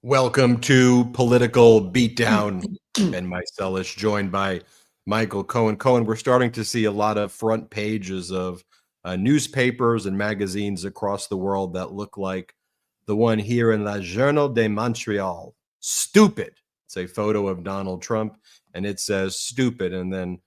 Welcome to Political Beatdown. Ben Meiselas, joined by Michael Cohen. Cohen, we're starting to see a lot of front pages of newspapers and magazines across the world that look like the one here in La Journal de Montreal. Stupid. It's a photo of Donald Trump, and it says stupid, and then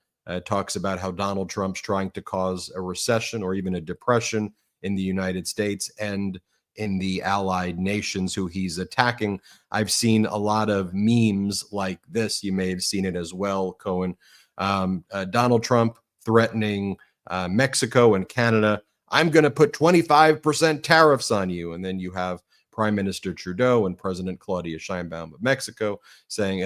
talks about how Donald Trump's trying to cause a recession or even a depression in the United States and in the allied nations who he's attacking. I've seen a lot of memes like this. You may have seen it as well, Cohen. Donald Trump threatening Mexico and Canada. I'm going to put 25% tariffs on you. And then you have Prime Minister Trudeau and President Claudia Sheinbaum of Mexico saying,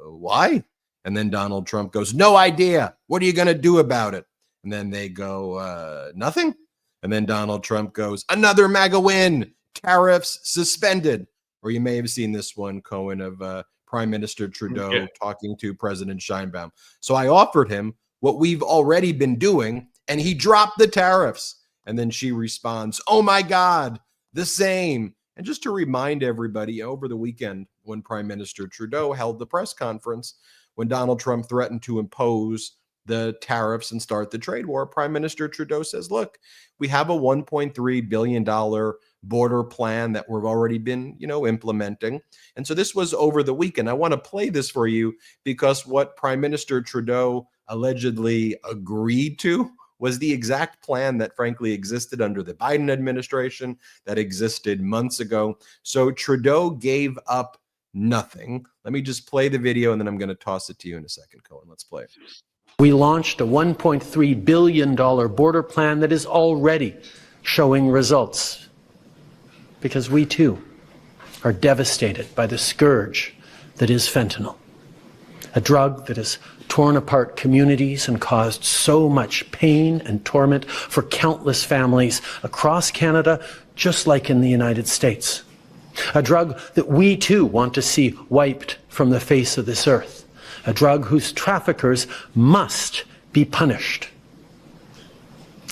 why? And then Donald Trump goes, no idea. What are you going to do about it? And then they go, nothing. And then Donald Trump goes, another MAGA win, tariffs suspended. Or you may have seen this one, Cohen, of Prime Minister Trudeau talking to President Sheinbaum. So I offered him what we've already been doing, and he dropped the tariffs. And then she responds, oh my God, the same. And just to remind everybody, over the weekend, when Prime Minister Trudeau held the press conference, when Donald Trump threatened to impose the tariffs and start the trade war, Prime Minister Trudeau says, look, we have a $1.3 billion border plan that we've already been, implementing. And so this was over the weekend. I want to play this for you because what Prime Minister Trudeau allegedly agreed to was the exact plan that frankly existed under the Biden administration, that existed months ago. So Trudeau gave up nothing. Let me just play the video and then I'm going to toss it to you in a second, Cohen. Let's play it. We launched a $1.3 billion border plan that is already showing results because we too are devastated by the scourge that is fentanyl, a drug that has torn apart communities and caused so much pain and torment for countless families across Canada, just like in the United States. A drug that we too want to see wiped from the face of this earth. A drug whose traffickers must be punished.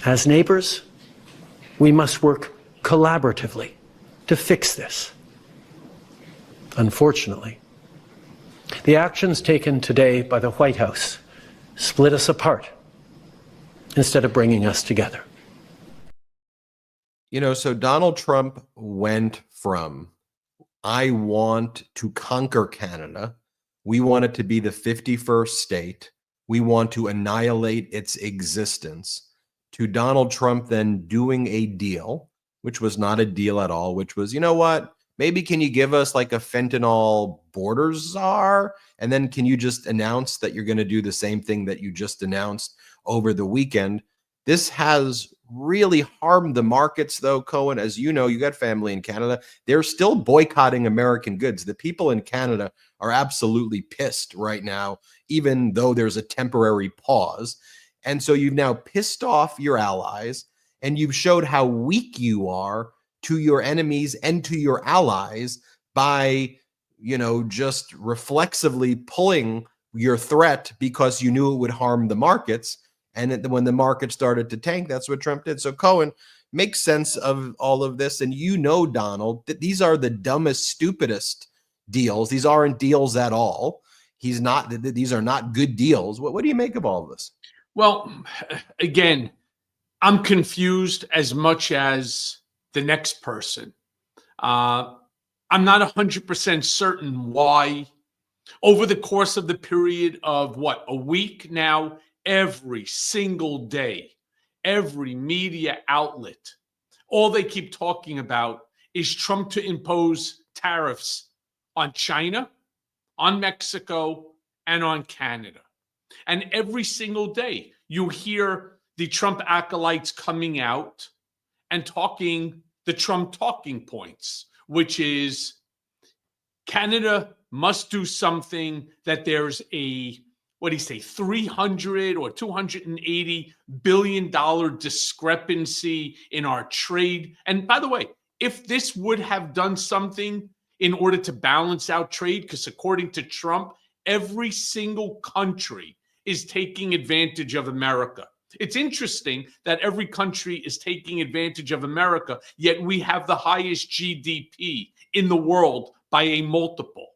As neighbors, we must work collaboratively to fix this. Unfortunately, the actions taken today by the White House split us apart instead of bringing us together. So Donald Trump went from, I want to conquer Canada. We want it to be the 51st state. We want to annihilate its existence, to Donald Trump then doing a deal, which was not a deal at all, which was, you know what, maybe can you give us like a fentanyl border czar? And then can you just announce that you're going to do the same thing that you just announced over the weekend? This has really harmed the markets, though, Cohen. As you know, you got family in Canada. They're still boycotting American goods. The people in Canada are absolutely pissed right now, even though there's a temporary pause. And so you've now pissed off your allies, and you've showed how weak you are to your enemies and to your allies by, just reflexively pulling your threat because you knew it would harm the markets. And when the market started to tank, that's what Trump did. So Cohen, makes sense of all of this. And Donald, that these are the dumbest, stupidest deals. These aren't deals at all. These are not good deals. What do you make of all of this? Well, again, I'm confused as much as the next person. I'm not 100% certain why over the course of the period of a week now, every single day, every media outlet, all they keep talking about is Trump to impose tariffs on China, on Mexico, and on Canada. And every single day, you hear the Trump acolytes coming out and talking the Trump talking points, which is Canada must do something, that there's a, 300 or $280 billion discrepancy in our trade. And by the way, if this would have done something in order to balance out trade, because according to Trump, every single country is taking advantage of America. It's interesting that every country is taking advantage of America, yet we have the highest GDP in the world by a multiple.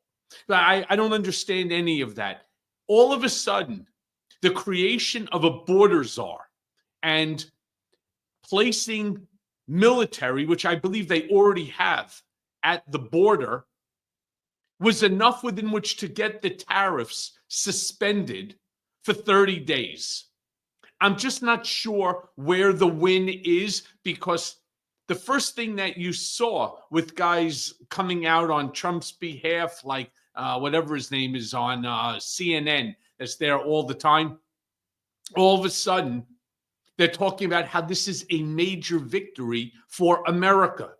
I don't understand any of that. All of a sudden, the creation of a border czar and placing military, which I believe they already have at the border, was enough within which to get the tariffs suspended for 30 days. I'm just not sure where the win is, because the first thing that you saw with guys coming out on Trump's behalf, like whatever his name is on CNN, that's there all the time, all of a sudden, they're talking about how this is a major victory for America.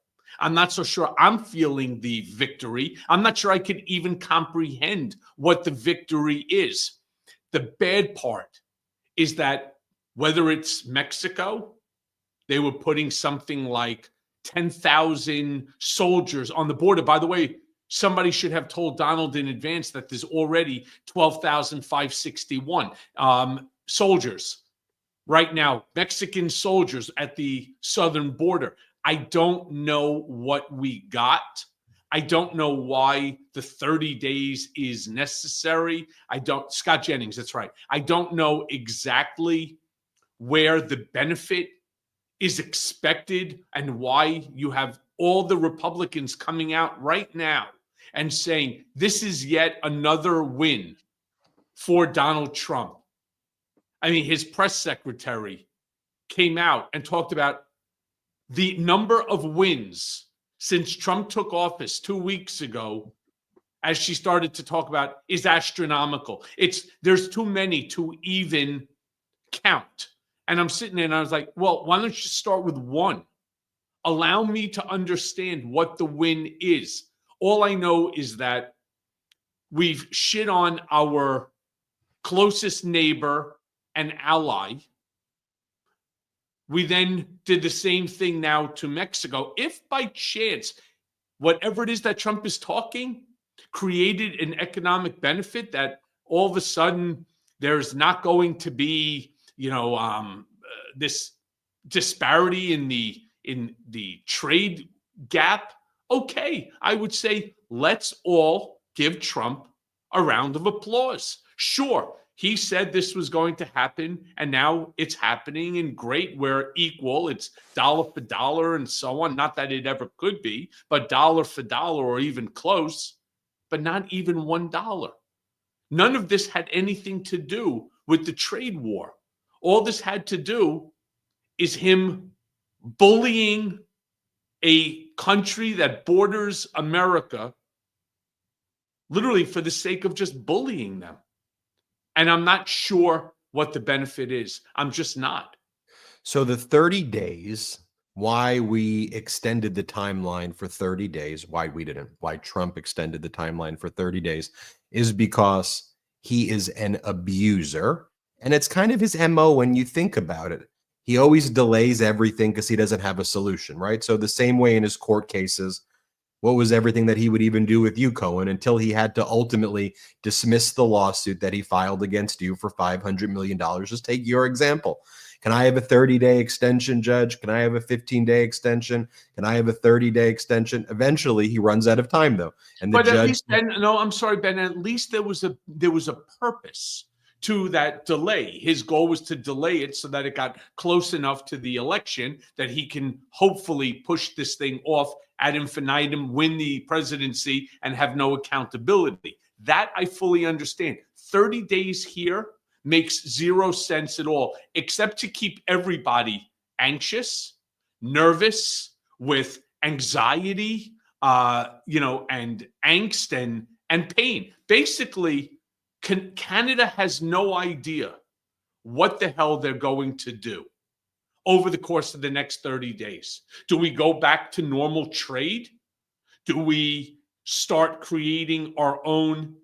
I'm not so sure I'm feeling the victory. I'm not sure I could even comprehend what the victory is. The bad part is that whether it's Mexico, they were putting something like 10,000 soldiers on the border. By the way, somebody should have told Donald in advance that there's already 12,561 soldiers right now, Mexican soldiers at the southern border. I don't know what we got. I don't know why the 30 days is necessary. Scott Jennings, that's right. I don't know exactly where the benefit is expected and why you have all the Republicans coming out right now and saying this is yet another win for Donald Trump. I mean, his press secretary came out and talked about the number of wins since Trump took office 2 weeks ago, as she started to talk about, is astronomical. There's too many to even count. And I'm sitting there and I was like, well, why don't you start with one? Allow me to understand what the win is. All I know is that we've shit on our closest neighbor and ally. We then did the same thing now to Mexico. If by chance, whatever it is that Trump is talking created an economic benefit, that all of a sudden there's not going to be, this disparity in the trade gap, okay, I would say let's all give Trump a round of applause. Sure, he said this was going to happen, and now it's happening, and great, we're equal. It's dollar for dollar and so on. Not that it ever could be, but dollar for dollar or even close, but not even $1. None of this had anything to do with the trade war. All this had to do is him bullying a country that borders America, literally for the sake of just bullying them. And I'm not sure what the benefit is. I'm just not. So the 30 days, why we extended the timeline for 30 days, why Trump extended the timeline for 30 days, is because he is an abuser. And it's kind of his MO when you think about it. He always delays everything because he doesn't have a solution, right? So the same way in his court cases, what was everything that he would even do with you, Cohen, until he had to ultimately dismiss the lawsuit that he filed against you for $500 million? Just take your example. Can I have a 30-day extension, Judge? Can I have a 15-day extension? Can I have a 30-day extension? Eventually, he runs out of time, though. And but at least, Ben, no, I'm sorry, Ben. At least there was a purpose to that delay. His goal was to delay it so that it got close enough to the election that he can hopefully push this thing off ad infinitum, win the presidency, and have no accountability. That I fully understand. 30 days here makes zero sense at all, except to keep everybody anxious, nervous, with anxiety, and angst and pain. Basically, Canada has no idea what the hell they're going to do over the course of the next 30 days. Do we go back to normal trade? Do we start creating our own,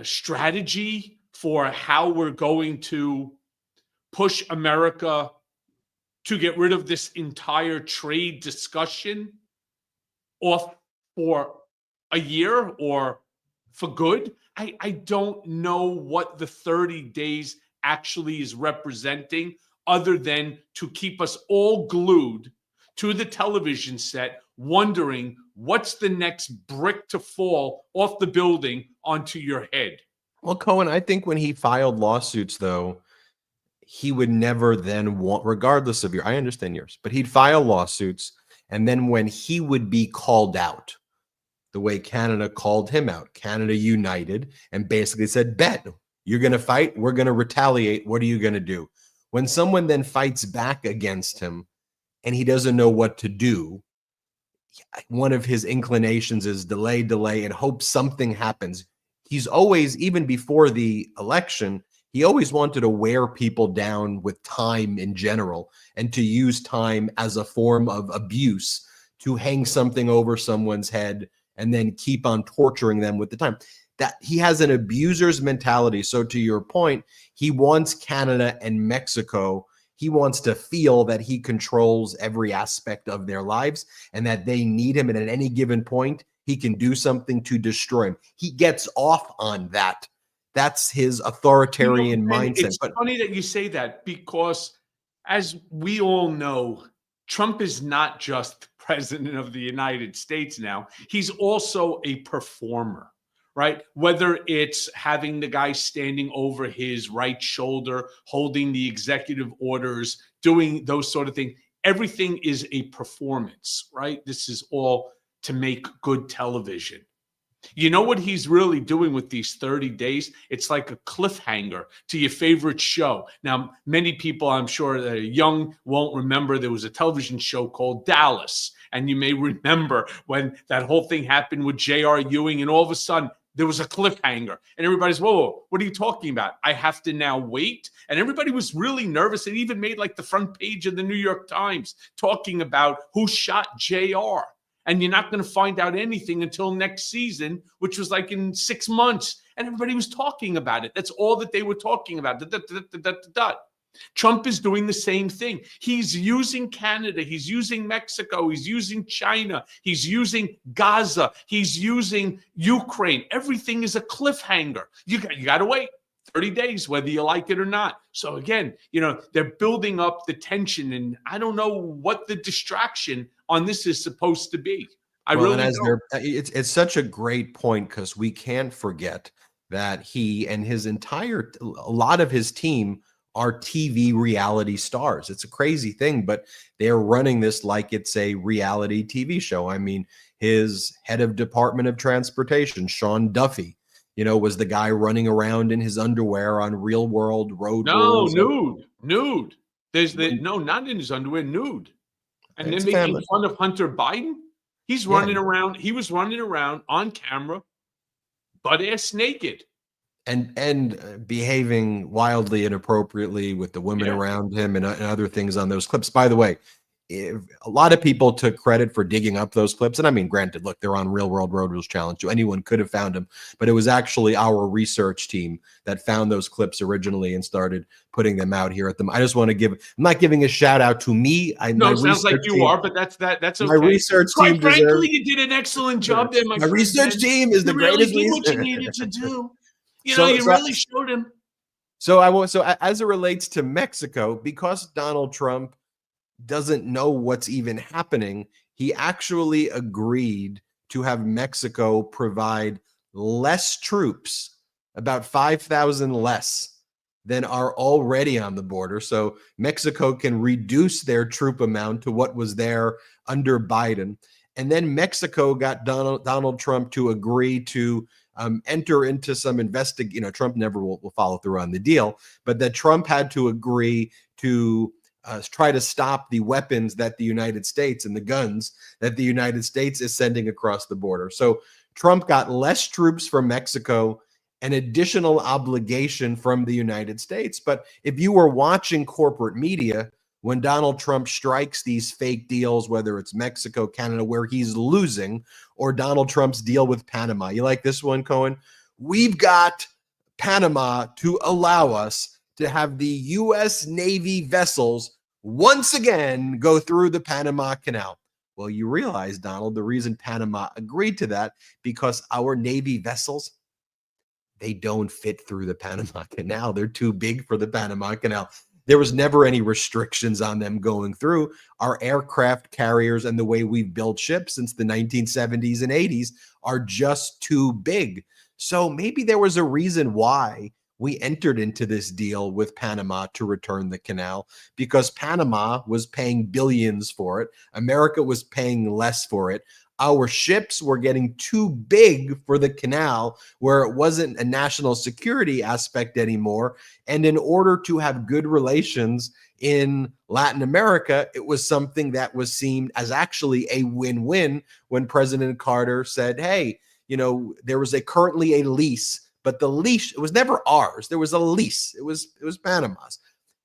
strategy for how we're going to push America to get rid of this entire trade discussion off for a year or for good? I don't know what the 30 days actually is representing, other than to keep us all glued to the television set wondering what's the next brick to fall off the building onto your head. Well, Cohen, I think when he filed lawsuits, though, he would never then want, regardless of I understand yours, but he'd file lawsuits. And then when he would be called out, the way Canada called him out, Canada united and basically said, bet, you're going to fight, we're going to retaliate. What are you going to do? When someone then fights back against him and he doesn't know what to do, one of his inclinations is delay, and hope something happens. He's always, even before the election, he always wanted to wear people down with time in general and to use time as a form of abuse to hang something over someone's head and then keep on torturing them with the time. That he has an abuser's mentality. So to your point, he wants Canada and Mexico. He wants to feel that he controls every aspect of their lives and that they need him. And at any given point, he can do something to destroy him. He gets off on that. That's his authoritarian mindset. It's funny that you say that because, as we all know, Trump is not just president of the United States now. He's also a performer, right? Whether it's having the guy standing over his right shoulder, holding the executive orders, doing those sort of things, everything is a performance, right? This is all to make good television. You know what he's really doing with these 30 days? It's like a cliffhanger to your favorite show. Now, many people, I'm sure that are young, won't remember there was a television show called Dallas. And you may remember when that whole thing happened with J.R. Ewing, and all of a sudden there was a cliffhanger. And everybody's, whoa, what are you talking about? I have to now wait. And everybody was really nervous. It even made like the front page of the New York Times talking about who shot J.R. And you're not going to find out anything until next season, which was like in 6 months. And everybody was talking about it. That's all that they were talking about. Trump is doing the same thing. He's using Canada. He's using Mexico. He's using China. He's using Gaza. He's using Ukraine. Everything is a cliffhanger. You got to wait 30 days, whether you like it or not. So again, they're building up the tension, and I don't know what the distraction on this is supposed to be. It's such a great point because we can't forget that he and a lot of his team are TV reality stars. It's a crazy thing, but they're running this like it's a reality TV show. I mean, his head of Department of Transportation, Sean Duffy, was the guy running around in his underwear on real world road rules. Nude. Not in his underwear, nude. And then making fun of Hunter Biden. He's running around. He was running around on camera, butt ass naked. And behaving wildly inappropriately with the women around him and other things on those clips. By the way, a lot of people took credit for digging up those clips. And I mean, granted, look, they're on Real World Road Rules Challenge. So anyone could have found them. But it was actually our research team that found those clips originally and started putting them out here at them. I just want to I'm not giving a shout out to me. No, it sounds like you are, but that's okay. My research team frankly, you did an excellent job there, my research team is the greatest reason. What you needed to do. You really showed him. So as it relates to Mexico, because Donald Trump doesn't know what's even happening, he actually agreed to have Mexico provide less troops, about 5,000 less than are already on the border. So Mexico can reduce their troop amount to what was there under Biden. And then Mexico got Donald Trump to agree to enter into some Trump never will follow through on the deal, but that Trump had to agree to try to stop the weapons that the United States and the guns that the United States is sending across the border. So Trump got less troops from Mexico, an additional obligation from the United States. But if you were watching corporate media, when Donald Trump strikes these fake deals, whether it's Mexico, Canada, where he's losing, or Donald Trump's deal with Panama. You like this one, Cohen? We've got Panama to allow us to have the U.S. Navy vessels once again go through the Panama Canal. Well, you realize, Donald, the reason Panama agreed to that, because our Navy vessels, they don't fit through the Panama Canal. They're too big for the Panama Canal. There was never any restrictions on them going through. Our aircraft carriers and the way we've built ships since the 1970s and 80s are just too big. So maybe there was a reason why we entered into this deal with Panama to return the canal, because Panama was paying billions for it. America was paying less for it. Our ships were getting too big for the canal, where it wasn't a national security aspect anymore. And in order to have good relations in Latin America, it was something that was seen as actually a win-win when President Carter said, hey, there was currently a lease, but the lease, it was never ours. There was a lease. It was Panama's.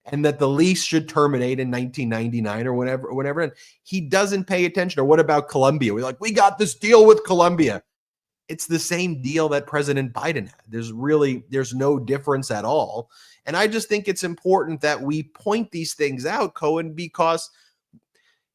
And that the lease should terminate in 1999 or whenever. And he doesn't pay attention. Or what about Colombia? We're like, we got this deal with Colombia. It's the same deal that President Biden had. There's no difference at all. And I just think it's important that we point these things out, Cohen, because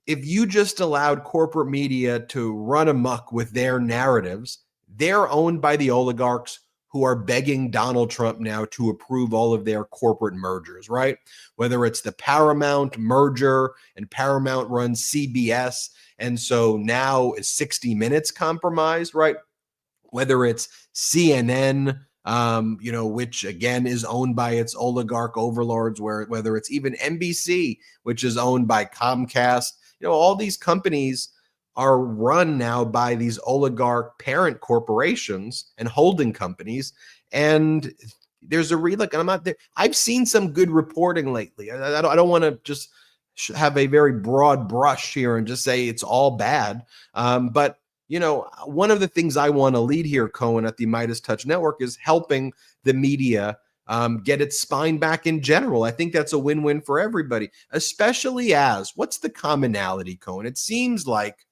if you just allowed corporate media to run amok with their narratives, they're owned by the oligarchs who are begging Donald Trump now to approve all of their corporate mergers, right? Whether it's the Paramount merger, and Paramount runs CBS, and so now is 60 Minutes compromised, right? Whether it's CNN, which again is owned by its oligarch overlords, whether it's even NBC, which is owned by Comcast, all these companies are run now by these oligarch parent corporations and holding companies. And there's a look, and I'm not there. I've seen some good reporting lately. I don't want to just have a very broad brush here and just say it's all bad. But one of the things I want to lead here, Cohen, at the Midas Touch Network is helping the media get its spine back in general. I think that's a win-win for everybody, especially what's the commonality, Cohen? It seems like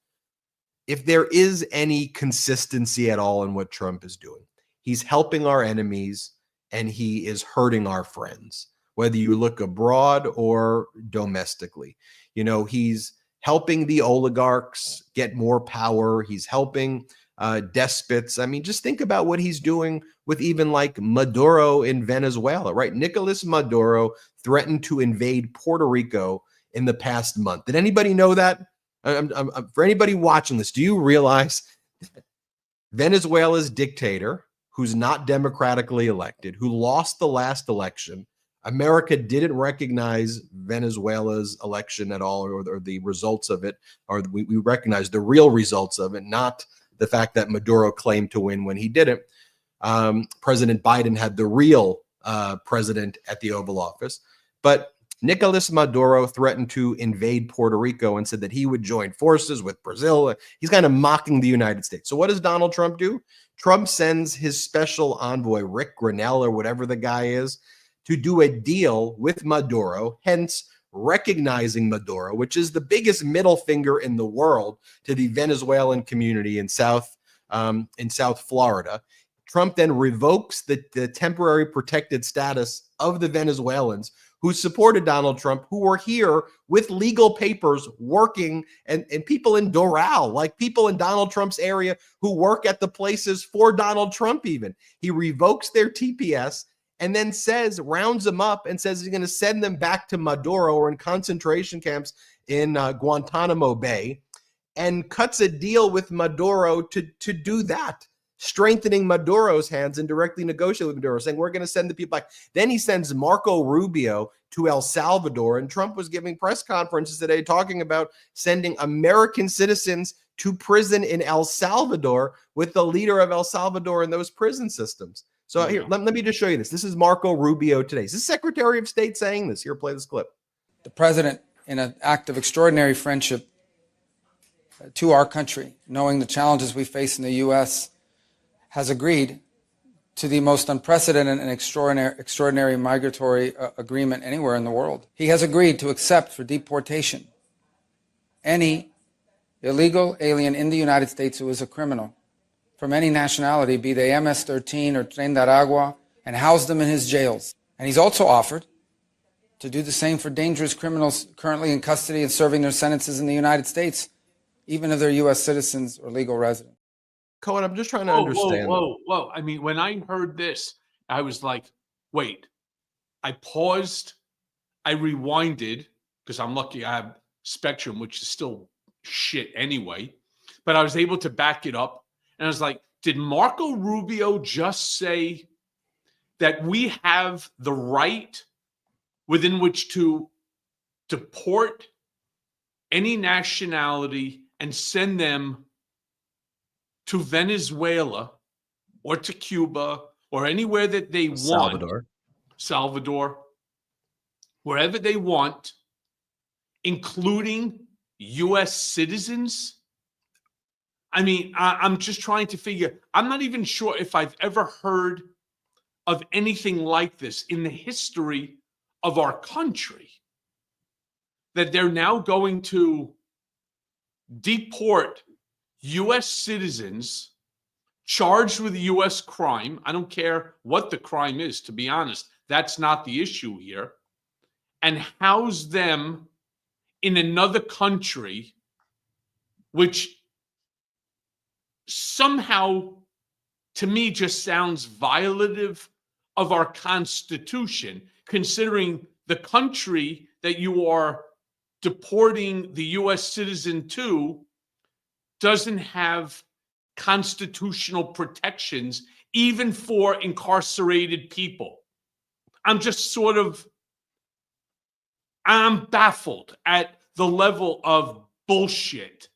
if there is any consistency at all in what Trump is doing, he's helping our enemies and he is hurting our friends, whether you look abroad or domestically. He's helping the oligarchs get more power. He's helping despots. I mean, just think about what he's doing with even like Maduro in Venezuela, right? Nicolas Maduro threatened to invade Puerto Rico in the past month. Did anybody know that? For anybody watching this, do you realize Venezuela's dictator, who's not democratically elected, who lost the last election, America didn't recognize Venezuela's election at all, or the results of it, or we recognize the real results of it, not the fact that Maduro claimed to win when he didn't. President Biden had the real president at the Oval Office, but Nicolas Maduro threatened to invade Puerto Rico and said that he would join forces with Brazil. He's kind of mocking the United States. So what does Donald Trump do? Trump sends his special envoy, Rick Grenell, or whatever the guy is, to do a deal with Maduro, hence recognizing Maduro, which is the biggest middle finger in the world to the Venezuelan community in South Florida. Trump then revokes the temporary protected status of the Venezuelans who supported Donald Trump, who were here with legal papers working, and people in Doral, like people in Donald Trump's area who work at the places for Donald Trump even. He revokes their TPS and then rounds them up and says he's going to send them back to Maduro or in concentration camps in Guantanamo Bay, and cuts a deal with Maduro to do that, strengthening Maduro's hands and directly negotiating with Maduro, saying we're going to send the people back. Then he sends Marco Rubio to El Salvador, and Trump was giving press conferences today talking about sending American citizens to prison in El Salvador with the leader of El Salvador in those prison systems. So here, let me just show you this. This is Marco Rubio today. This is Secretary of State saying this. Here, play this clip. The president, in an act of extraordinary friendship to our country, knowing the challenges we face in the U.S., has agreed to the most unprecedented and extraordinary migratory agreement anywhere in the world. He has agreed to accept for deportation any illegal alien in the United States who is a criminal from any nationality, be they MS-13 or Tren de Aragua, and house them in his jails. And he's also offered to do the same for dangerous criminals currently in custody and serving their sentences in the United States, even if they're U.S. citizens or legal residents. Cohen, I'm just trying to understand. Whoa. I mean, when I heard this, I was like, wait. I paused. I rewinded because I'm lucky I have Spectrum, which is still shit anyway. But I was able to back it up. And I was like, did Marco Rubio just say that we have the right within which to deport any nationality and send them to Venezuela or to Cuba or anywhere that they want, Salvador, wherever they want, including U.S. citizens? I mean, I'm just trying to figure, I'm not even sure if I've ever heard of anything like this in the history of our country, that they're now going to deport U.S. citizens charged with a U.S. crime. I don't care what the crime is, to be honest. That's not the issue here. And house them in another country, which somehow, to me, just sounds violative of our Constitution, considering the country that you are deporting the U.S. citizen to doesn't have constitutional protections, even for incarcerated people. I'm baffled at the level of bullshit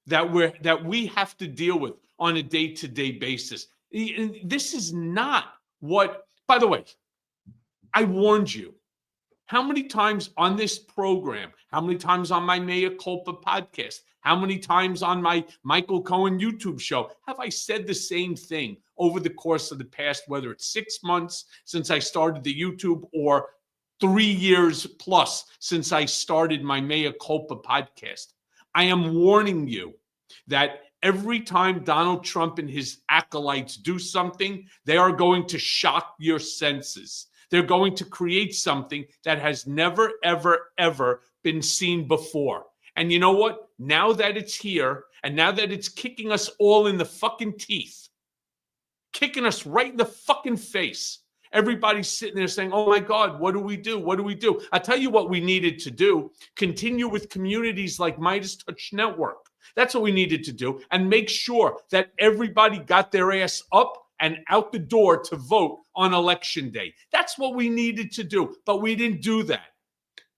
that we have to deal with on a day-to-day basis. This is not what, by the way, I warned you. How many times on this program, how many times on my Mea Culpa podcast, how many times on my Michael Cohen YouTube show have I said the same thing over the course of the past, whether it's 6 months since I started the YouTube or 3 years plus since I started my Mea Culpa podcast? I am warning you that every time Donald Trump and his acolytes do something, they are going to shock your senses. They're going to create something that has never, ever, ever been seen before. And you know what? Now that it's here, and now that it's kicking us all in the fucking teeth, kicking us right in the fucking face, everybody's sitting there saying, oh my God, what do we do? What do we do? I'll tell you what we needed to do. Continue with communities like Midas Touch Network. That's what we needed to do. And make sure that everybody got their ass up and out the door to vote on election day. That's what we needed to do. But we didn't do that.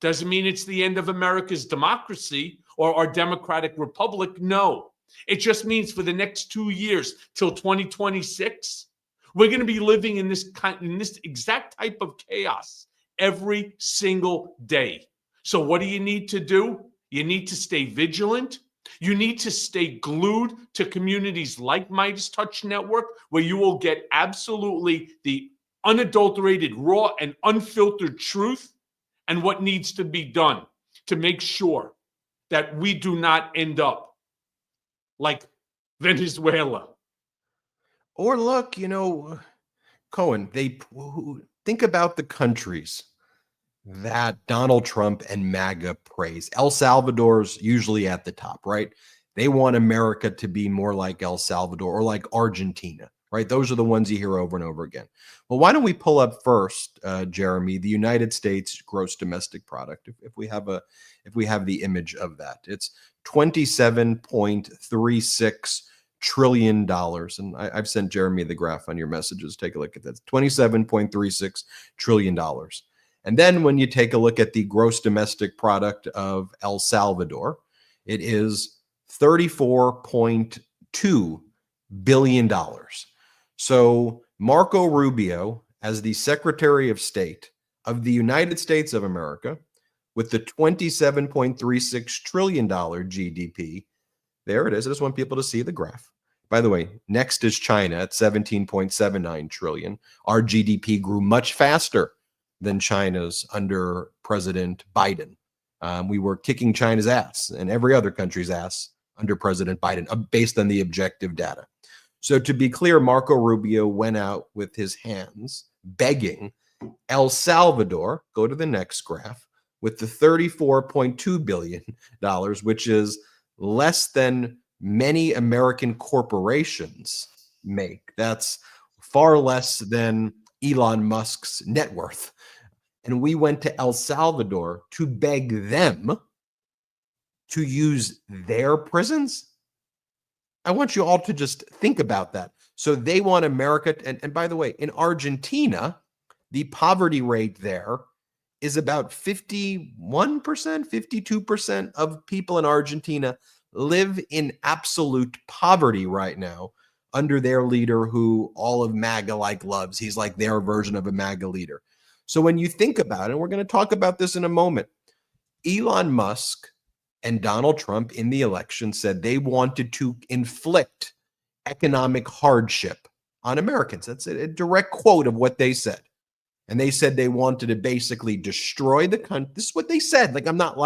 Doesn't mean it's the end of America's democracy or our democratic republic. No. It just means for the next 2 years till 2026, we're going to be living in this exact type of chaos every single day. So what do you need to do? You need to stay vigilant. You need to stay glued to communities like Midas Touch Network, where you will get absolutely the unadulterated, raw, and unfiltered truth and what needs to be done to make sure that we do not end up like Venezuela. Or look, Cohen, think about the countries that Donald Trump and MAGA praise. El Salvador's usually at the top, right? They want America to be more like El Salvador or like Argentina, right? Those are the ones you hear over and over again. Well, why don't we pull up first, Jeremy, the United States gross domestic product, if we have the image of that. It's $27.36 trillion. And I've sent Jeremy the graph on your messages. Take a look at that. $27.36 trillion. And then when you take a look at the gross domestic product of El Salvador, it is $34.2 billion. So Marco Rubio, as the Secretary of State of the United States of America, with the $27.36 trillion GDP, there it is. I just want people to see the graph. By the way, next is China at 17.79 trillion. Our GDP grew much faster than China's under President Biden. We were kicking China's ass and every other country's ass under President Biden, based on the objective data. So to be clear, Marco Rubio went out with his hands begging El Salvador, go to the next graph, with the $34.2 billion, which is less than many American corporations make. That's far less than Elon Musk's net worth. and we went to El Salvador to beg them to use their prisons? I want you all to just think about that. So they want America, and by the way, in Argentina, the poverty rate there is about 51%, 52% of people in Argentina live in absolute poverty right now under their leader, who all of MAGA loves. He's like their version of a MAGA leader. So when you think about it, and we're going to talk about this in a moment, Elon Musk and Donald Trump in the election said they wanted to inflict economic hardship on Americans. That's a direct quote of what they said. And they said they wanted to basically destroy the country. This is what they said. I'm not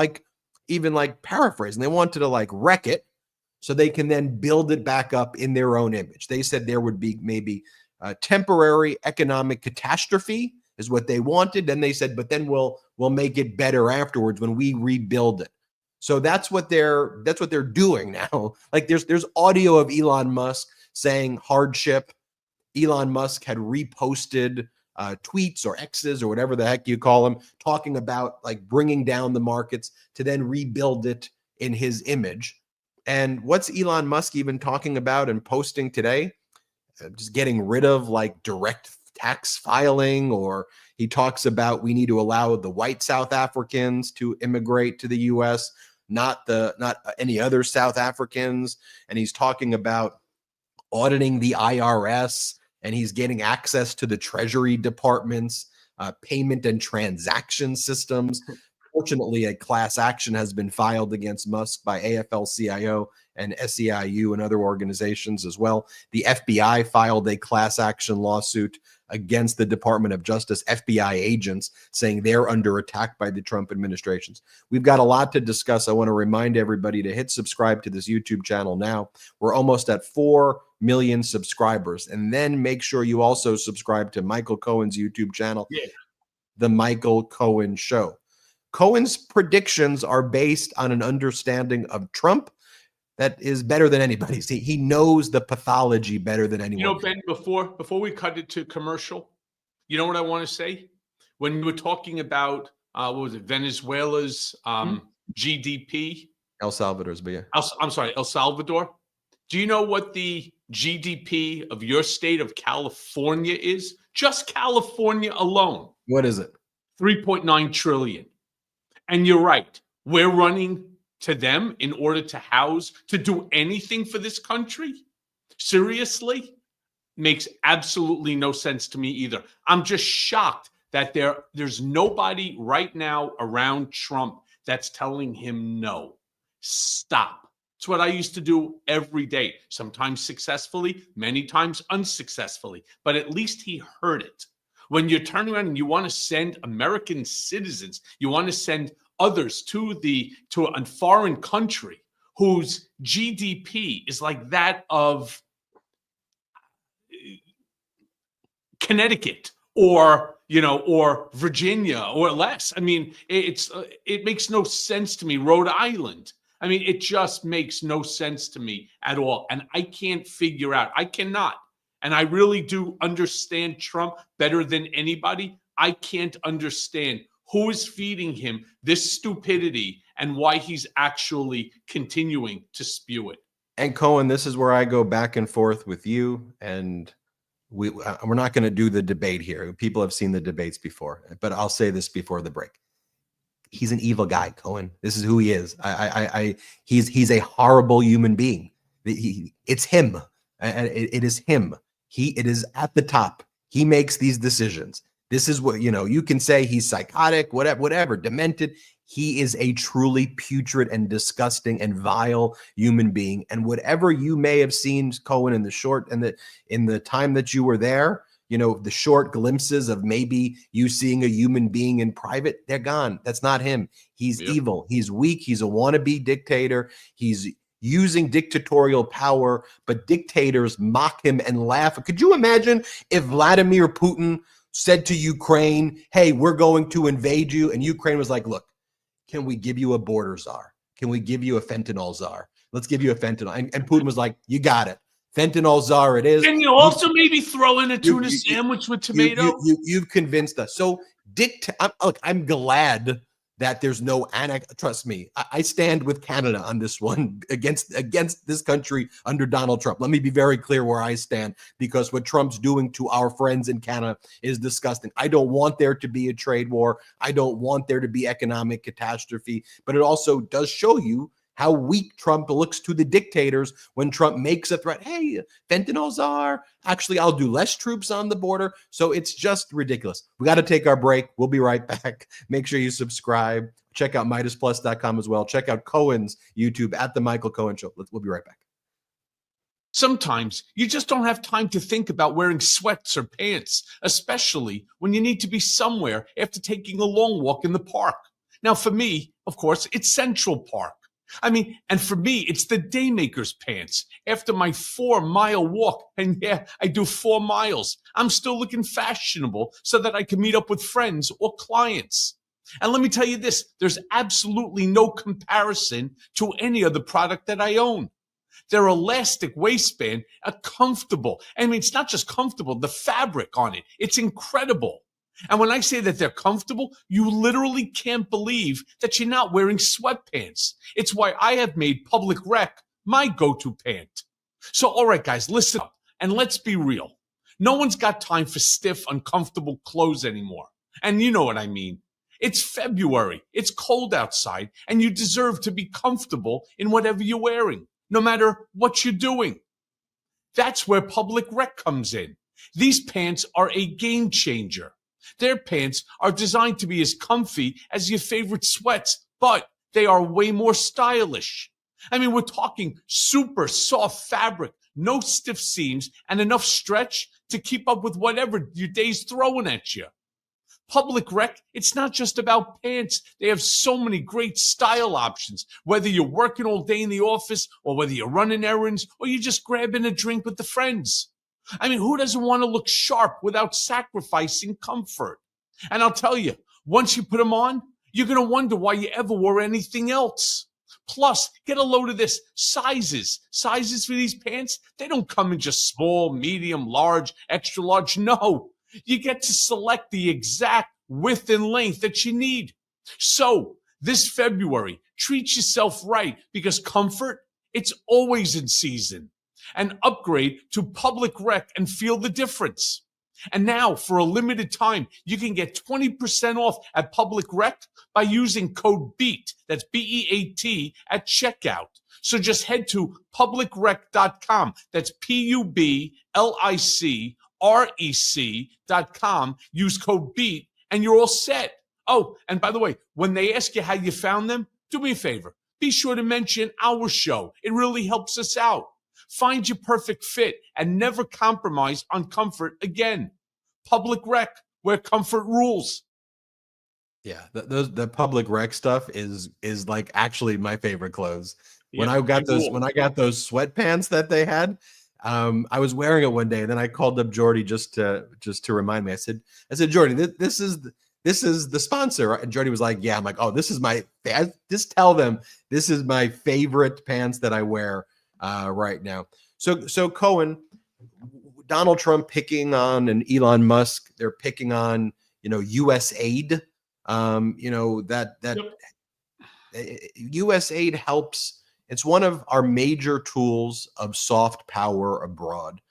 even paraphrasing. They wanted to wreck it so they can then build it back up in their own image. They said there would be maybe a temporary economic catastrophe is what they wanted. Then they said, but then we'll make it better afterwards when we rebuild it. So that's what they're doing now. There's audio of Elon Musk saying hardship. Elon Musk had reposted tweets or X's or whatever the heck you call them, talking about bringing down the markets to then rebuild it in his image. And what's Elon Musk even talking about and posting today? Just getting rid of direct tax filing, or he talks about we need to allow the white South Africans to immigrate to the U.S., not any other South Africans. And he's talking about auditing the IRS, and he's getting access to the Treasury Department's payment and transaction systems. Fortunately, a class action has been filed against Musk by AFL-CIO and SEIU and other organizations as well. The FBI filed a class action lawsuit against the Department of Justice, FBI agents, saying they're under attack by the Trump administrations. We've got a lot to discuss. I want to remind everybody to hit subscribe to this YouTube channel now. We're almost at 4 million subscribers. And then make sure you also subscribe to Michael Cohen's YouTube channel, The Michael Cohen Show. Cohen's predictions are based on an understanding of Trump that is better than anybody's. He knows the pathology better than anyone. Ben, before we cut it to commercial, you know what I want to say? When you were talking about, what was it, Venezuela's GDP? El Salvador's, but yeah. I'm sorry, El Salvador. Do you know what the GDP of your state of California is? Just California alone. What is it? 3.9 trillion. And you're right. We're running to them in order to do anything for this country. Seriously? Makes absolutely no sense to me either. I'm just shocked that there's nobody right now around Trump that's telling him no. Stop. It's what I used to do every day, sometimes successfully, many times unsuccessfully, but at least he heard it. When you turn around and you want to send American citizens, you want to send others to a foreign country whose GDP is like that of Connecticut or Virginia or less. I mean, it makes no sense to me. Rhode Island. I mean, it just makes no sense to me at all. And I can't figure out, I cannot. And I really do understand Trump better than anybody. I can't understand who is feeding him this stupidity and why he's actually continuing to spew it. And Cohen, this is where I go back and forth with you. And we're not going to do the debate here. People have seen the debates before, but I'll say this before the break. He's an evil guy, Cohen. This is who he is. He's a horrible human being. It's him. It is him. It is at the top. He makes these decisions. This is what, you can say he's psychotic, whatever, demented. He is a truly putrid and disgusting and vile human being. And whatever you may have seen, Cohen, in the time that you were there, the short glimpses of maybe you seeing a human being in private, they're gone. That's not him. He's evil. He's weak. He's a wannabe dictator. He's using dictatorial power, but dictators mock him and laugh. Could you imagine if Vladimir Putin said to Ukraine, hey, we're going to invade you, and Ukraine was like, look, can we give you a border czar? Can we give you a fentanyl czar? Let's give you a fentanyl. And Putin was like, you got it. Fentanyl czar it is. Can you also maybe throw in a tuna sandwich with tomato? You've convinced us. So Look, I'm glad that there's no trust me, I stand with Canada on this one against this country under Donald Trump. Let me be very clear where I stand, because what Trump's doing to our friends in Canada is disgusting. I don't want there to be a trade war. I don't want there to be economic catastrophe, but it also does show you how weak Trump looks to the dictators when Trump makes a threat. Hey, fentanyl czar, actually, I'll do less troops on the border. So it's just ridiculous. We got to take our break. We'll be right back. Make sure you subscribe. Check out MidasPlus.com as well. Check out Cohen's YouTube at The Michael Cohen Show. We'll be right back. Sometimes you just don't have time to think about wearing sweats or pants, especially when you need to be somewhere after taking a long walk in the park. Now, for me, of course, it's Central Park. And for me, it's the Daymaker's pants. After my 4-mile walk, and yeah, I do 4 miles, I'm still looking fashionable so that I can meet up with friends or clients. And let me tell you this, there's absolutely no comparison to any other product that I own. Their elastic waistband are comfortable. It's not just comfortable, the fabric on it, it's incredible. And when I say that they're comfortable, you literally can't believe that you're not wearing sweatpants. It's why I have made Public Rec my go-to pant. So, all right, guys, listen up and let's be real. No one's got time for stiff, uncomfortable clothes anymore. And you know what I mean. It's February, it's cold outside, and you deserve to be comfortable in whatever you're wearing, no matter what you're doing. That's where Public Rec comes in. These pants are a game changer. Their pants are designed to be as comfy as your favorite sweats, but they are way more stylish. We're talking super soft fabric, no stiff seams, and enough stretch to keep up with whatever your day's throwing at you. Public Rec, it's not just about pants. They have so many great style options, whether you're working all day in the office or whether you're running errands or you're just grabbing a drink with the friends. Who doesn't want to look sharp without sacrificing comfort? And I'll tell you, once you put them on, you're going to wonder why you ever wore anything else. Plus, get a load of this. Sizes for these pants, they don't come in just small, medium, large, extra large. No, you get to select the exact width and length that you need. So this February, treat yourself right, because comfort, it's always in season. And upgrade to Public Rec and feel the difference. And now, for a limited time, you can get 20% off at Public Rec by using code BEAT, that's B-E-A-T, at checkout. So just head to publicrec.com, that's PUBLICREC.com, use code BEAT, and you're all set. Oh, and by the way, when they ask you how you found them, do me a favor. Be sure to mention our show. It really helps us out. Find your perfect fit and never compromise on comfort again. Public Rec, where comfort rules. Yeah, the Public Rec stuff is like actually my favorite clothes. When Yeah, I got those sweatpants that they had, I was wearing it one day, and then I called up Jordy just to remind me. I said, Jordy, this is the sponsor, right? And Jordy was like, yeah. I'm like, oh, this is just tell them this is my favorite pants that I wear right now. So Cohen, Donald Trump picking on and Elon Musk, they're picking on, U.S. aid. U.S. aid helps. It's one of our major tools of soft power abroad,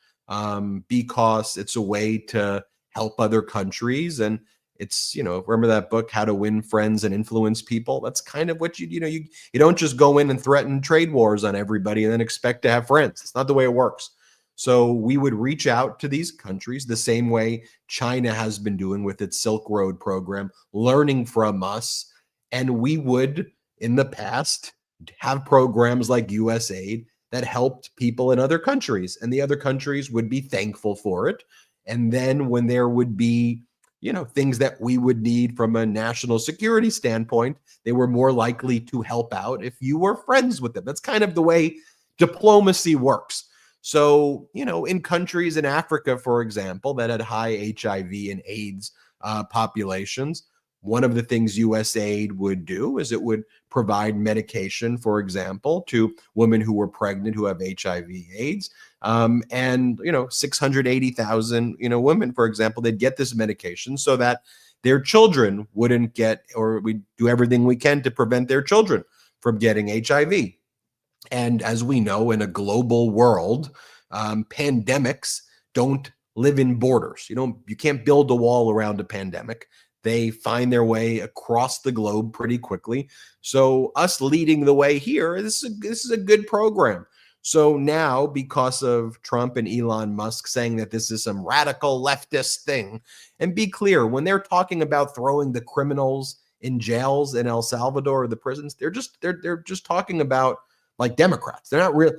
because it's a way to help other countries. And it's, remember that book, How to Win Friends and Influence People? That's kind of what you don't just go in and threaten trade wars on everybody and then expect to have friends. It's not the way it works. So we would reach out to these countries the same way China has been doing with its Silk Road program, learning from us. And we would, in the past, have programs like USAID that helped people in other countries, and the other countries would be thankful for it. And then when there would be things that we would need from a national security standpoint, they were more likely to help out if you were friends with them. That's kind of the way diplomacy works. So, in countries in Africa, for example, that had high HIV and AIDS populations, one of the things USAID would do is it would provide medication, for example, to women who were pregnant who have HIV, AIDS, and 680,000 women, for example, they'd get this medication so that their children wouldn't get, or we do everything we can to prevent their children from getting HIV. And as we know, in a global world, pandemics don't live in borders. You can't build a wall around a pandemic. They find their way across the globe pretty quickly. So us leading the way here, this is a good program. So now, because of Trump and Elon Musk saying that this is some radical leftist thing, and be clear, when they're talking about throwing the criminals in jails in El Salvador or the prisons, they're just talking about like Democrats. They're not real.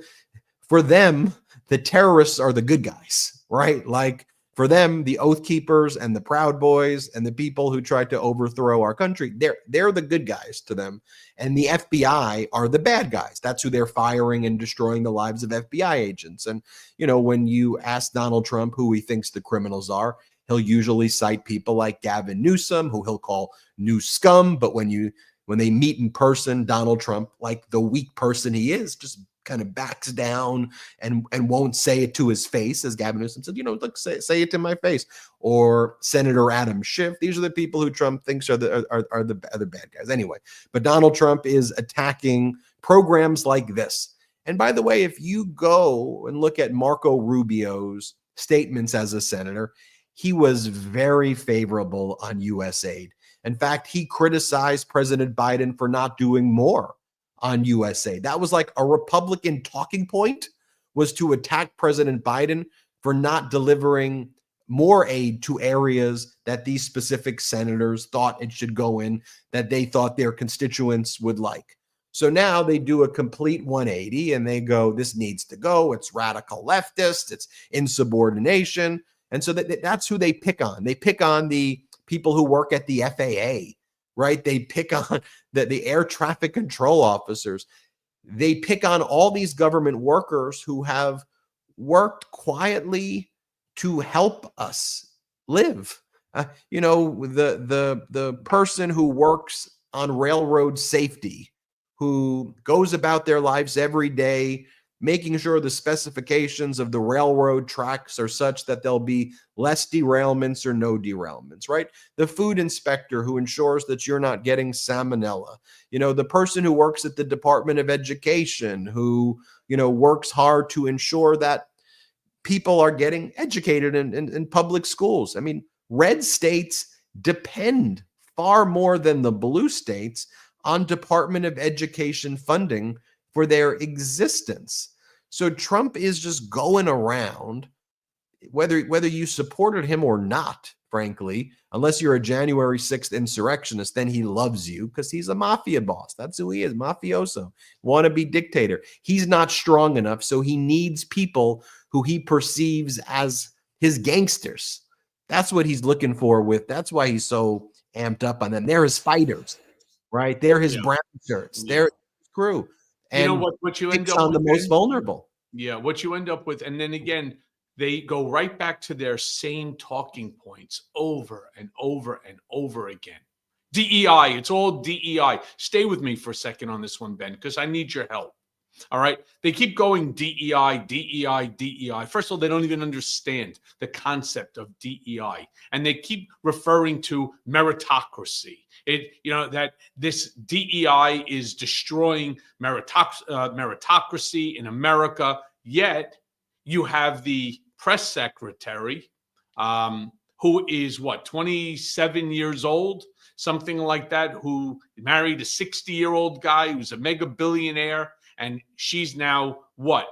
For them, the terrorists are the good guys, right? Like for them, the Oath Keepers and the Proud Boys and the people who tried to overthrow our country, they're the good guys to them. And the FBI are the bad guys. That's who they're firing and destroying the lives of FBI agents. And, when you ask Donald Trump who he thinks the criminals are, he'll usually cite people like Gavin Newsom, who he'll call new scum. But when they meet in person, Donald Trump, like the weak person he is, just kind of backs down and won't say it to his face, as Gavin Newsom said, look, say it to my face. Or Senator Adam Schiff. These are the people who Trump thinks are the bad guys. Anyway, but Donald Trump is attacking programs like this. And by the way, if you go and look at Marco Rubio's statements as a senator, he was very favorable on U.S. aid. In fact, he criticized President Biden for not doing more on U.S. aid. That was like a Republican talking point, was to attack President Biden for not delivering more aid to areas that these specific senators thought it should go in, that they thought their constituents would like. So now they do a complete 180 and they go, this needs to go. It's radical leftist. It's insubordination. And so that's who they pick on. They pick on the people who work at the FAA, right? They pick on the air traffic control officers. They pick on all these government workers who have worked quietly to help us live. The person who works on railroad safety, who goes about their lives every day making sure the specifications of the railroad tracks are such that there'll be less derailments or no derailments, right? The food inspector who ensures that you're not getting salmonella, the person who works at the Department of Education, who, works hard to ensure that people are getting educated in public schools. I mean, red states depend far more than the blue states on Department of Education funding for their existence. So Trump is just going around, whether you supported him or not, frankly, unless you're a January 6th insurrectionist, then he loves you because he's a mafia boss. That's who he is, mafioso, wannabe dictator. He's not strong enough, so he needs people who he perceives as his gangsters. That's what he's looking for that's why he's so amped up on them. They're his fighters, right? They're his brown shirts. They're his crew. And what you end up on with the most vulnerable. Yeah, what you end up with, and then again, they go right back to their same talking points over and over and over again. DEI, it's all DEI. Stay with me for a second on this one, Ben, because I need your help. All right. They keep going DEI, DEI, DEI. First of all, they don't even understand the concept of DEI. And they keep referring to meritocracy. That this DEI is destroying meritocracy in America. Yet you have the press secretary, who is 27 years old, something like that, who married a 60-year-old guy who's a mega billionaire. And she's now what?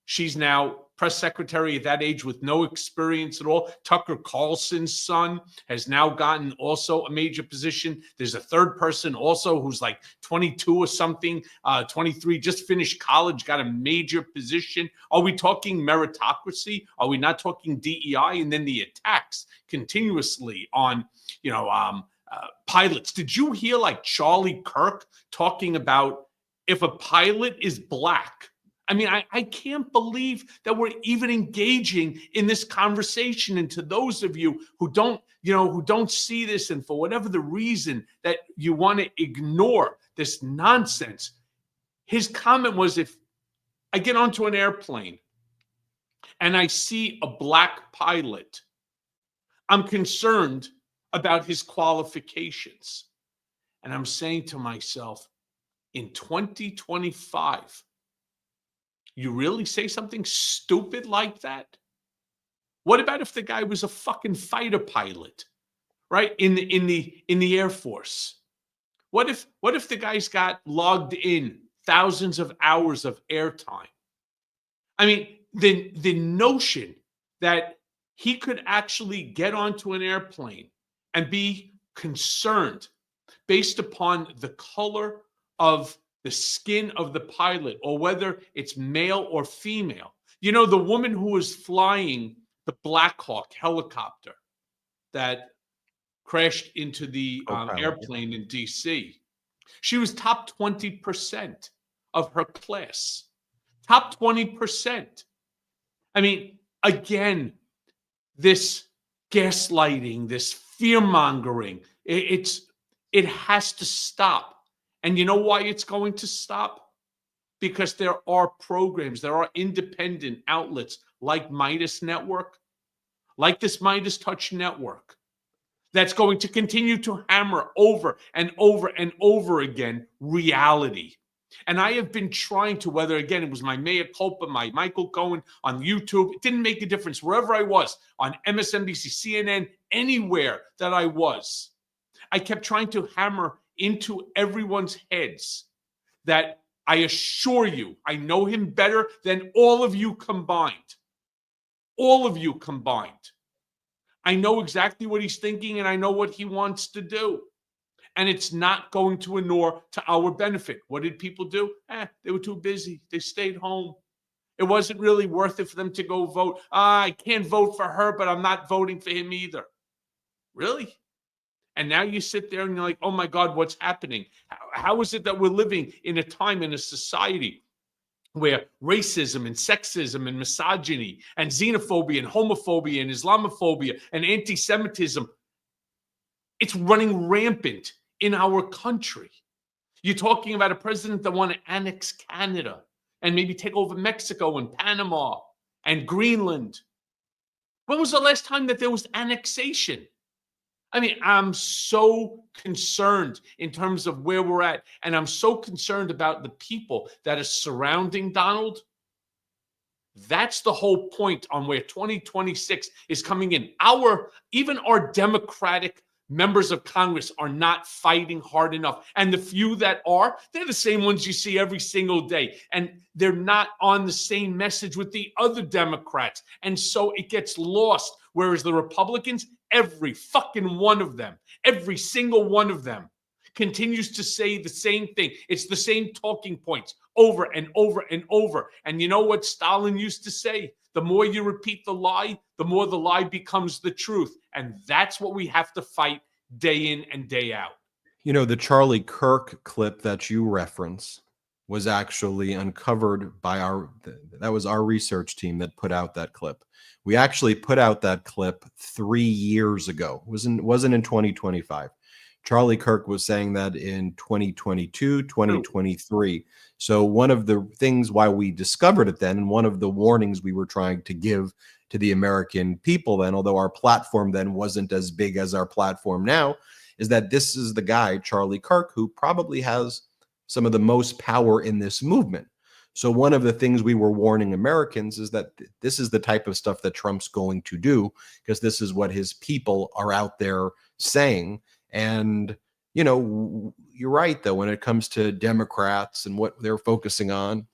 She's now press secretary at that age with no experience at all. Tucker Carlson's son has now gotten also a major position. There's a third person also who's like 22 or something, 23, just finished college, got a major position. Are we talking meritocracy? Are we not talking DEI? And then the attacks continuously on, pilots. Did you hear like Charlie Kirk talking about if a pilot is black? I mean, I can't believe that we're even engaging in this conversation. And to those of you who don't see this, and for whatever the reason that you want to ignore this nonsense, his comment was, if I get onto an airplane and I see a black pilot, I'm concerned about his qualifications. And I'm saying to myself, in 2025, you really say something stupid like that? What about if the guy was a fucking fighter pilot, right? In the Air Force? What if the guy's got logged in thousands of hours of airtime? I mean, the notion that he could actually get onto an airplane and be concerned based upon the color of the skin of the pilot or whether it's male or female. You know, the woman who was flying the Black Hawk helicopter that crashed into the airplane in DC, she was top 20% of her class. Top 20%. I mean, again, this gaslighting, this fear-mongering, it has to stop. And you know why it's going to stop? Because there are programs, there are independent outlets like Midas Network, like this Midas Touch Network, that's going to continue to hammer over and over and over again reality. And I have been trying to, whether again it was my mea culpa, my Michael Cohen on YouTube, it didn't make a difference. Wherever I was, on MSNBC, CNN, anywhere that I was, I kept trying to hammer into everyone's heads that I assure you, I know him better than all of you combined. All of you combined. I know exactly what he's thinking and I know what he wants to do. And it's not going to inure to our benefit. What did people do? They were too busy. They stayed home. It wasn't really worth it for them to go vote. I can't vote for her, but I'm not voting for him either. Really? And now you sit there and you're like, oh my God, what's happening? How is it that we're living in a time, in a society where racism and sexism and misogyny and xenophobia and homophobia and Islamophobia and anti-Semitism, it's running rampant in our country? You're talking about a president that want to annex Canada and maybe take over Mexico and Panama and Greenland. When was the last time that there was annexation? I mean, I'm so concerned in terms of where we're at, and I'm so concerned about the people that are surrounding Donald. That's the whole point on where 2026 is coming in. Even our Democratic members of Congress are not fighting hard enough. And the few that are, they're the same ones you see every single day. And they're not on the same message with the other Democrats. And so it gets lost. Whereas the Republicans, every fucking one of them, every single one of them continues to say the same thing. It's the same talking points over and over and over. And you know what Stalin used to say? The more you repeat the lie, the more the lie becomes the truth. And that's what we have to fight day in and day out. You know, the Charlie Kirk clip that you reference was actually uncovered by that was our research team that put out that clip. We actually put out that clip 3 years ago. It wasn't in 2025. Charlie Kirk was saying that in 2022, 2023. So one of the things why we discovered it then, and one of the warnings we were trying to give to the American people then, although our platform then wasn't as big as our platform now, is that this is the guy, Charlie Kirk, who probably has some of the most power in this movement. So one of the things we were warning Americans is that this is the type of stuff that Trump's going to do, because this is what his people are out there saying. And, you know, you're right, though, when it comes to Democrats and what they're focusing on,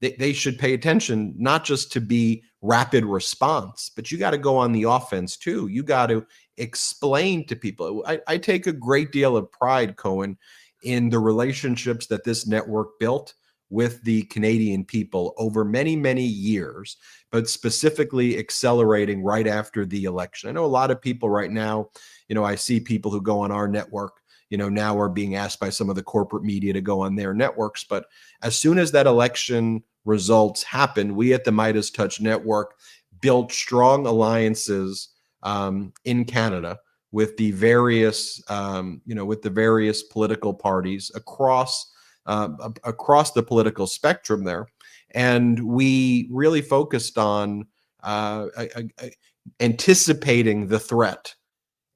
they should pay attention, not just to be rapid response, but you got to go on the offense, too. You got to explain to people. I take a great deal of pride, Cohen, in the relationships that this network built with the Canadian people over many, many years, but specifically accelerating right after the election. I know a lot of people right now, you know, I see people who go on our network, you know, now are being asked by some of the corporate media to go on their networks. But as soon as that election results happened, we at the Midas Touch Network built strong alliances in Canada with the various, with the various political parties across the political spectrum there. And we really focused on anticipating the threat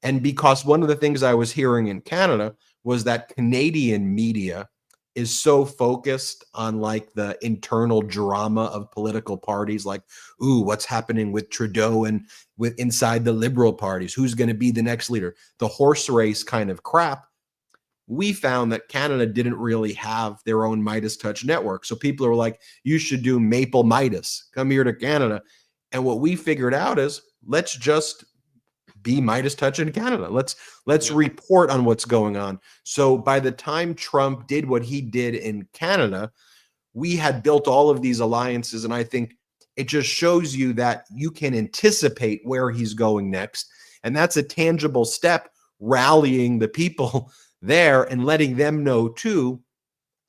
And because one of the things I was hearing in Canada was that Canadian media is so focused on like the internal drama of political parties, like, ooh, what's happening with Trudeau and with inside the Liberal parties? Who's going to be the next leader? The horse race kind of crap. We found that Canada didn't really have their own Midas Touch network. So people are like, you should do Maple Midas. Come here to Canada. And what we figured out is let's just be Midas Touch in Canada. Let's report on what's going on. So by the time Trump did what he did in Canada, we had built all of these alliances. And I think it just shows you that you can anticipate where he's going next. And that's a tangible step, rallying the people there and letting them know too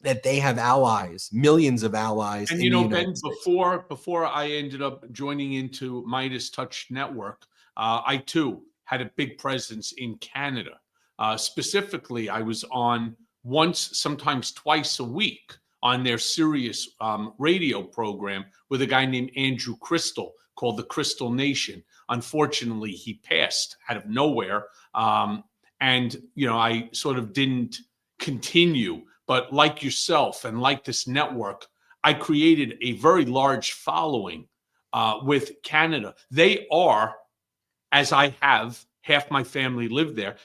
that they have allies, millions of allies. And in the Ben, United States. before I ended up joining into Midas Touch Network, I too had a big presence in Canada. Specifically, I was on once, sometimes twice a week on their Sirius radio program with a guy named Andrew Crystal called the Crystal Nation. Unfortunately, he passed out of nowhere. And, I sort of didn't continue. But like yourself and like this network, I created a very large following with Canada. They are, as I have, half my family live there.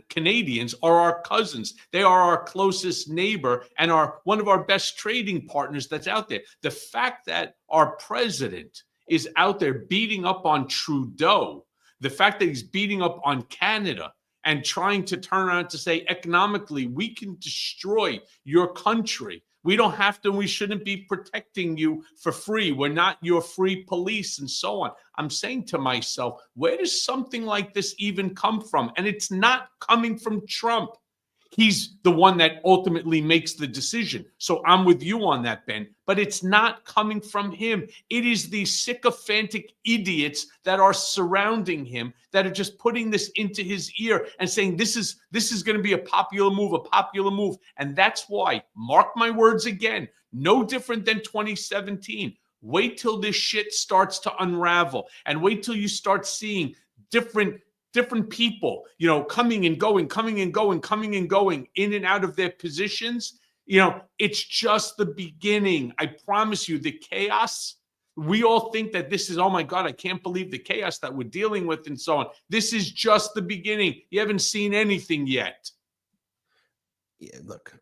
Canadians are our cousins. They are our closest neighbor and are one of our best trading partners that's out there. The fact that our president is out there beating up on Trudeau, the fact that he's beating up on Canada and trying to turn around to say, economically, we can destroy your country. We don't have to, we shouldn't be protecting you for free. We're not your free police and so on. I'm saying to myself, where does something like this even come from? And it's not coming from Trump. He's the one that ultimately makes the decision. So I'm with you on that, Ben. But it's not coming from him. It is these sycophantic idiots that are surrounding him that are just putting this into his ear and saying this is going to be a popular move. And that's why, mark my words again, no different than 2017. Wait till this shit starts to unravel and wait till you start seeing different people, coming and going, in and out of their positions. It's just the beginning. I promise you, the chaos, we all think that this is, oh my God, I can't believe the chaos that we're dealing with and so on. This is just the beginning. You haven't seen anything yet. Yeah, look,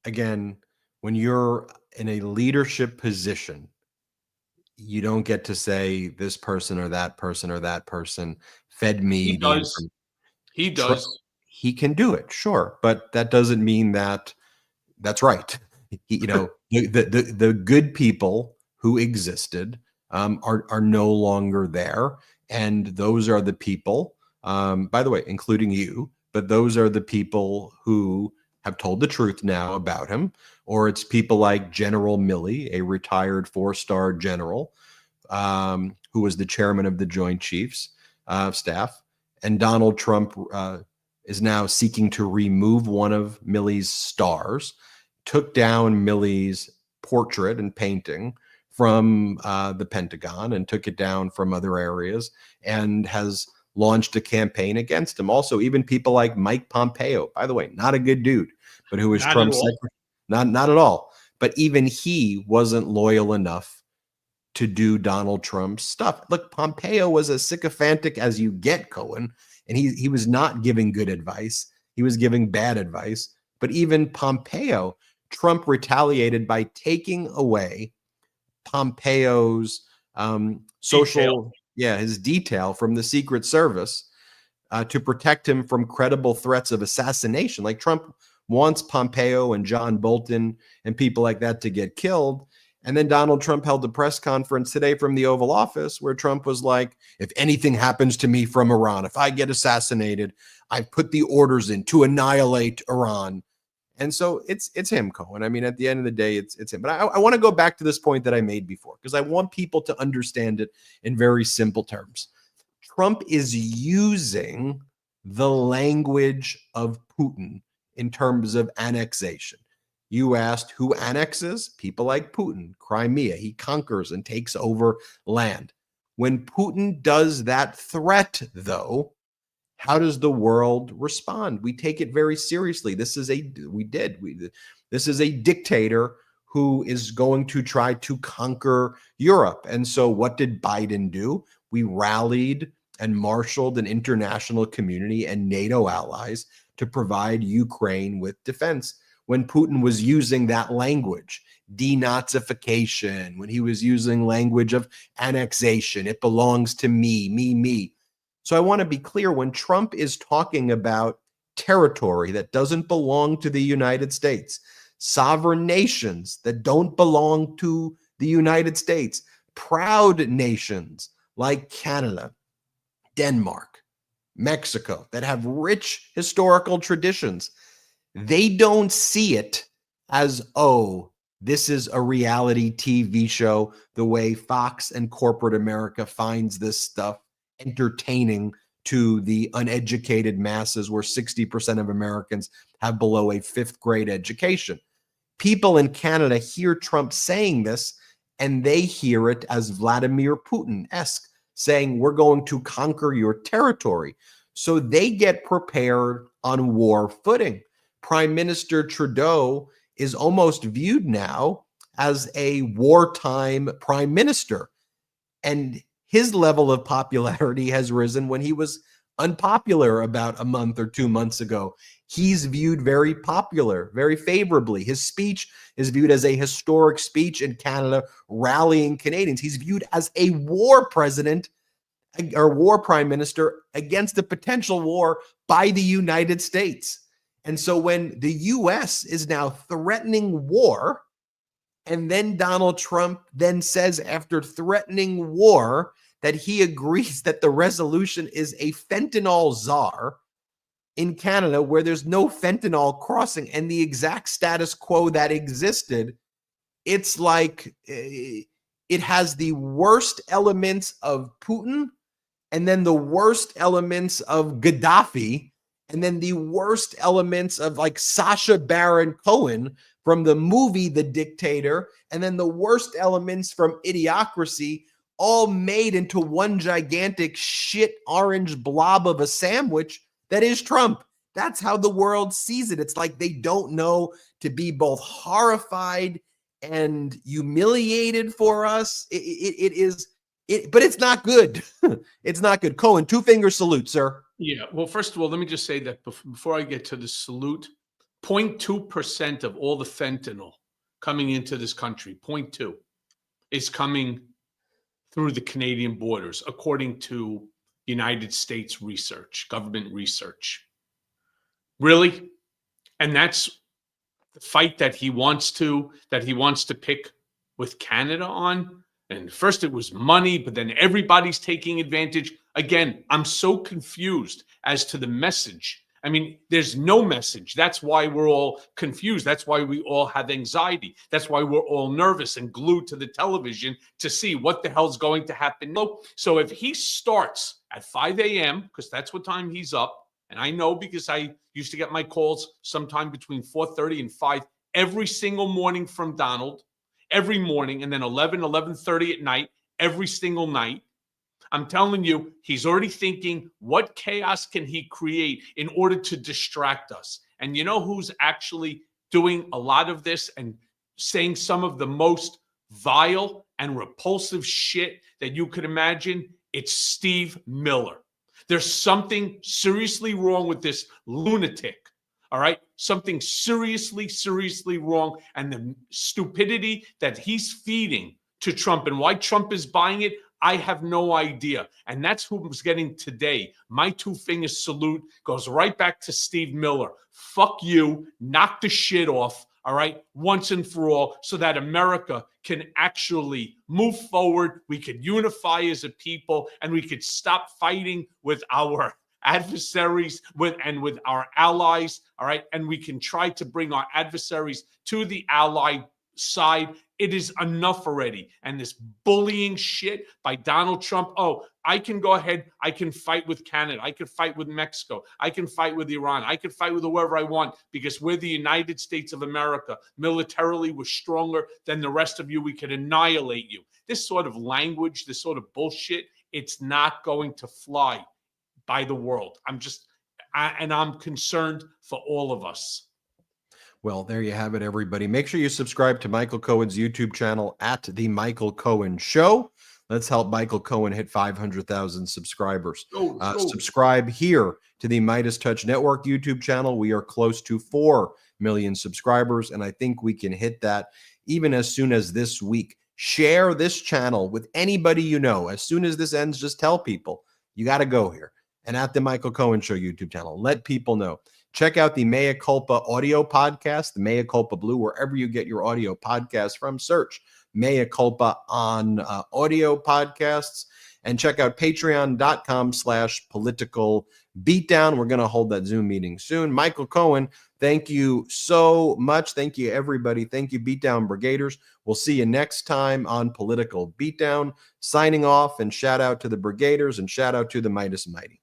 again, when you're in a leadership position, you don't get to say this person or that person fed me. He does. He does. He can do it, sure, but that doesn't mean that that's right. The good people who existed are no longer there, and those are the people. By the way, including you, but those are the people who have told the truth now about him. Or it's people like General Milley, a retired 4-star general, who was the chairman of the Joint Chiefs staff. And Donald Trump is now seeking to remove one of Milley's stars, took down Milley's portrait and painting from the Pentagon and took it down from other areas and has launched a campaign against him. Also, even people like Mike Pompeo, by the way, not a good dude, but who was Trump's secretary. Not at all. But even he wasn't loyal enough to do Donald Trump's stuff. Look, Pompeo was as sycophantic as you get, Cohen, and he was not giving good advice. He was giving bad advice. But even Pompeo, Trump retaliated by taking away Pompeo's his detail from the Secret Service to protect him from credible threats of assassination. Like Trump wants Pompeo and John Bolton and people like that to get killed. And then Donald Trump held a press conference today from the Oval Office where Trump was like, if anything happens to me from Iran, if I get assassinated, I put the orders in to annihilate Iran. And so it's him, Cohen. I mean, at the end of the day, it's him. But I want to go back to this point that I made before, because I want people to understand it in very simple terms. Trump is using the language of Putin in terms of annexation. You asked who annexes? People like Putin, Crimea. He conquers and takes over land. When Putin does that threat, though, How does the world respond? We take it very seriously. This is a dictator who is going to try to conquer Europe. And so what did Biden do? We rallied and marshaled an international community and NATO allies to provide Ukraine with defense. When Putin was using that language, denazification, when he was using language of annexation, it belongs to me, me. So I want to be clear, when Trump is talking about territory that doesn't belong to the United States, sovereign nations that don't belong to the United States, proud nations like Canada, Denmark, Mexico, that have rich historical traditions, they don't see it as, oh, this is a reality TV show, the way Fox and corporate America finds this stuff entertaining to the uneducated masses, where 60% of Americans have below a 5th grade education. People in Canada hear Trump saying this, and they hear it as Vladimir Putin-esque, saying, we're going to conquer your territory. So they get prepared on war footing. Prime Minister Trudeau is almost viewed now as a wartime prime minister. And his level of popularity has risen when he was unpopular about a month or 2 months ago. He's viewed very popular, very favorably. His speech is viewed as a historic speech in Canada, rallying Canadians. He's viewed as a war president or war prime minister against a potential war by the United States. And so when the US is now threatening war, and then Donald Trump then says, after threatening war, that he agrees that the resolution is a fentanyl czar in Canada, where there's no fentanyl crossing, and the exact status quo that existed, it's like it has the worst elements of Putin, and then the worst elements of Gaddafi, and then the worst elements of like Sacha Baron Cohen from the movie The Dictator, and then the worst elements from Idiocracy, all made into one gigantic shit orange blob of a sandwich that is Trump. That's how the world sees it. It's like they don't know to be both horrified and humiliated for us. But it's not good. It's not good. Cohen, 2-finger salute, sir. Yeah. Well, first of all, let me just say that before I get to the salute, 0.2% of all the fentanyl coming into this country, 0.2, is coming through the Canadian borders, according to United States research, government research. Really? And that's the fight that he wants to pick with Canada on. And first it was money, but then everybody's taking advantage. Again, I'm so confused as to the message. I mean, there's no message. That's why we're all confused. That's why we all have anxiety. That's why we're all nervous and glued to the television to see what the hell's going to happen. So if he starts at 5 a.m., because that's what time he's up, and I know because I used to get my calls sometime between 4:30 and 5 every single morning from Donald, every morning, and then 11:30 at night, every single night. I'm telling you, he's already thinking, what chaos can he create in order to distract us? And you know who's actually doing a lot of this and saying some of the most vile and repulsive shit that you could imagine? It's Steve Miller. There's something seriously wrong with this lunatic. All right. Something seriously wrong. And the stupidity that he's feeding to Trump and why Trump is buying it, I have no idea. And that's who's getting today. My 2-finger salute goes right back to Steve Miller. Fuck you. Knock the shit off. All right. Once and for all, so that America can actually move forward. We could unify as a people, and we could stop fighting with our adversaries with our allies. All right. And we can try to bring our adversaries to the allied side. It is enough already. And this bullying shit by Donald Trump. Oh, I can go ahead. I can fight with Canada. I can fight with Mexico. I can fight with Iran. I can fight with whoever I want because we're the United States of America. Militarily, we're stronger than the rest of you. We could annihilate you. This sort of language, this sort of bullshit, it's not going to fly. by the world. And I'm concerned for all of us. Well, there you have it, everybody. Make sure you subscribe to Michael Cohen's YouTube channel at The Michael Cohen Show. Let's help Michael Cohen hit 500,000 subscribers. Subscribe here to the Midas Touch Network YouTube channel. We are close to 4 million subscribers, and I think we can hit that even as soon as this week. Share this channel with anybody you know. As soon as this ends, just tell people you got to go here. And at the Michael Cohen Show YouTube channel, let people know. Check out the Mea Culpa audio podcast, the Mea Culpa Blue, wherever you get your audio podcasts from. Search Mea Culpa on audio podcasts, and check out patreon.com/political beatdown. We're going to hold that Zoom meeting soon. Michael Cohen, thank you so much. Thank you, everybody. Thank you, Beatdown Brigaders. We'll see you next time on Political Beatdown. Signing off, and shout out to the Brigaders and shout out to the Midas Mighty.